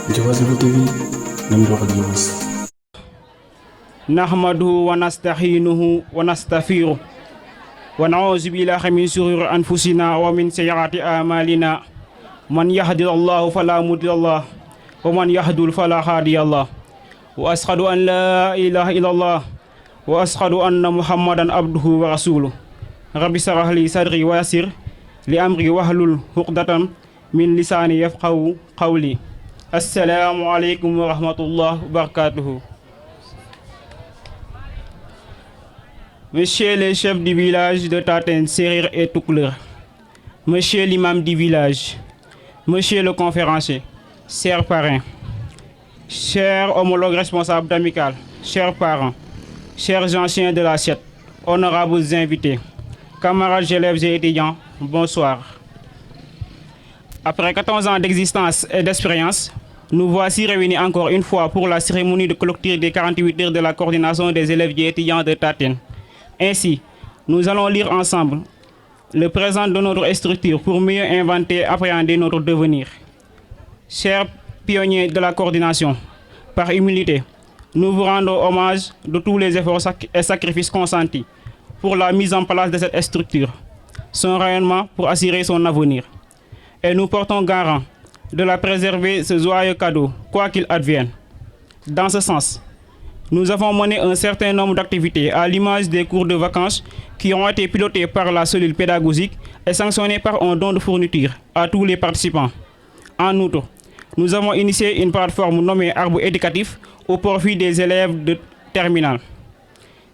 Diobass Info TV nañ dox ak Diobass. nahmaduhu wa nasta'inuhu wa nastaghfiruh wa na'udzu billahi min shururi anfusina wa min sayyiati a'malina man yahdihillahu fala mudilla lahu wa man yudlil fala hadiya lahu wa ashhadu an la ilaha illallah wa ashhadu anna muhammadan abduhu wa rasuluhu rabbi shrah li sadri wa yassir li amri wahlul uqdatam min lisani yafqahu qawli. Assalamu alaikum wa rahmatullahi wa barakatuhu. Monsieur le chef du village de Taten, Serir et Toucouleur, monsieur l'imam du village, monsieur le conférencier, chers parrains, chers homologues responsables d'amicales, chers parents, chers anciens de la SIET, honorables invités, camarades élèves et étudiants, bonsoir. Après 14 ans d'existence et d'expérience, nous voici réunis encore une fois pour la cérémonie de clôture des 48 heures de la coordination des élèves et étudiants de Taten. Ainsi, nous allons lire ensemble le présent de notre structure pour mieux inventer et appréhender notre devenir. Chers pionniers de la coordination, par humilité, nous vous rendons hommage de tous les efforts et sacrifices consentis pour la mise en place de cette structure, son rayonnement pour assurer son avenir. Et nous portons garant de la préserver ce joyeux cadeau, quoi qu'il advienne. Dans ce sens, nous avons mené un certain nombre d'activités à l'image des cours de vacances qui ont été pilotés par la cellule pédagogique et sanctionnés par un don de fourniture à tous les participants. En outre, nous avons initié une plateforme nommée Arbre éducatif au profit des élèves de terminale.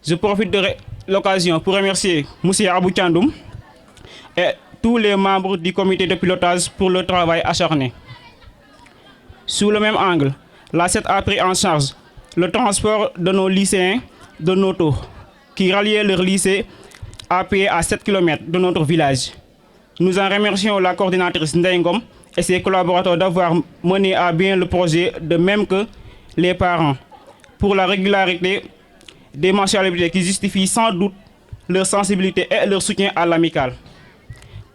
Je profite de l'occasion pour remercier M. Abou Tchandoum et tous les membres du comité de pilotage pour le travail acharné. Sous le même angle, la SET a pris en charge le transport de nos lycéens de Noto, qui ralliaient leur lycée à pied à 7 km de notre village. Nous en remercions la coordinatrice Ndengom et ses collaborateurs d'avoir mené à bien le projet, de même que les parents, pour la régularité des mensualités qui justifient sans doute leur sensibilité et leur soutien à l'amicale.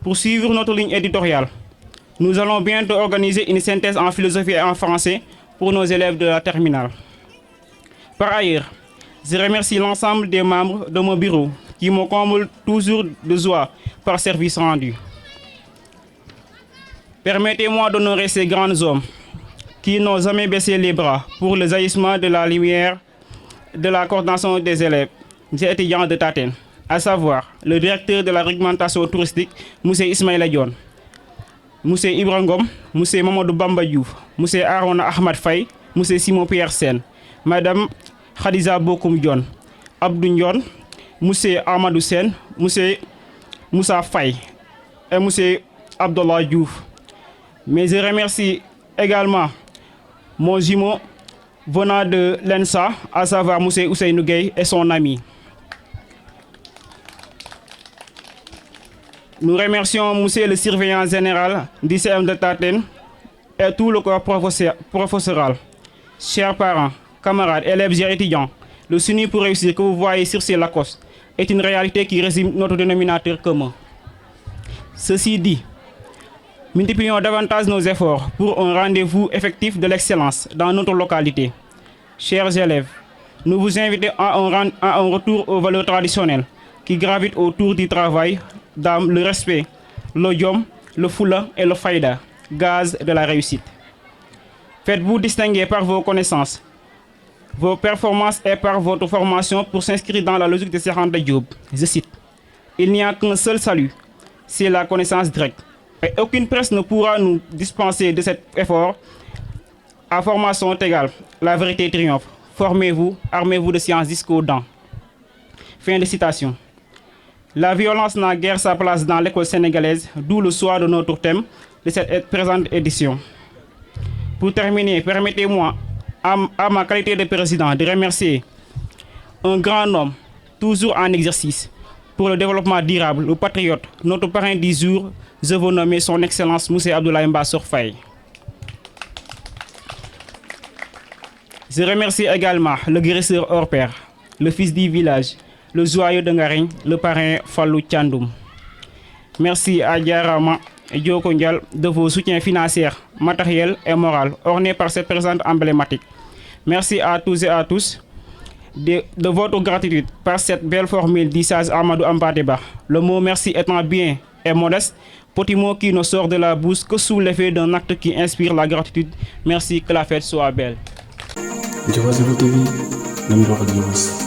Pour suivre notre ligne éditoriale, nous allons bientôt organiser une synthèse en philosophie et en français pour nos élèves de la terminale. Par ailleurs, je remercie l'ensemble des membres de mon bureau qui me comblent toujours de joie par service rendu. Permettez-moi d'honorer ces grands hommes qui n'ont jamais baissé les bras pour le jaillissement de la lumière de la coordination des élèves et étudiants de Taten, à savoir le directeur de la réglementation touristique, M. Ismaïla Dione, M. Ibrahim, M. Mamadou Bamba Diouf, M. Arona Ahmad Faye, M. Simon Pierre Sen, Madame Khadija Bokoum Dione, Abdou Ndione, M. Amadou Sen, M. Moussa Faye et M. Abdullah Diouf. Mais je remercie également mon jumeau venant de l'ENSA, à savoir M. Ousseynou Gueye et son ami. Nous remercions M. le surveillant général du CM de Taten et tout le corps professoral. Chers parents, camarades, élèves et étudiants, le signe pour réussir que vous voyez sur ces Lacoste est une réalité qui résume notre dénominateur commun. Ceci dit, multiplions davantage nos efforts pour un rendez-vous effectif de l'excellence dans notre localité. Chers élèves, nous vous invitons à un retour aux valeurs traditionnelles qui gravitent autour du travail, dans le respect, l'odium, le foula et le faïda, gaz de la réussite. Faites-vous distinguer par vos connaissances, vos performances et par votre formation pour s'inscrire dans la logique de Serhanda Diop. Je cite: il n'y a qu'un seul salut, c'est la connaissance directe. Et aucune presse ne pourra nous dispenser de cet effort. À formation égale, la vérité triomphe. Formez-vous, armez-vous de sciences jusqu'aux dents. Fin de citation. La violence n'a guère sa place dans l'école sénégalaise, d'où le choix de notre thème de cette présente édition. Pour terminer, permettez-moi, à ma qualité de président, de remercier un grand homme, toujours en exercice, pour le développement durable, le patriote, notre parrain du jour, je veux nommer son Excellence M. Abdoulaye Mbassor Faye. Je remercie également le guérisseur hors pair, le fils du village, le joyeux de Ngarigne, le parrain Fallou Tchandoum. Merci à Diarama Dioko Ndial de vos soutiens financiers, matériels et moraux, ornés par cette présente emblématique. Merci à tous et à tous de votre gratitude par cette belle formule d'Issage Amadou Ampateba. Le mot merci étant bien et modeste, petit mot qui ne sort de la bouche que sous l'effet d'un acte qui inspire la gratitude. Merci, que la fête soit belle. Diobass Info TV, nañ dox ak Diobass.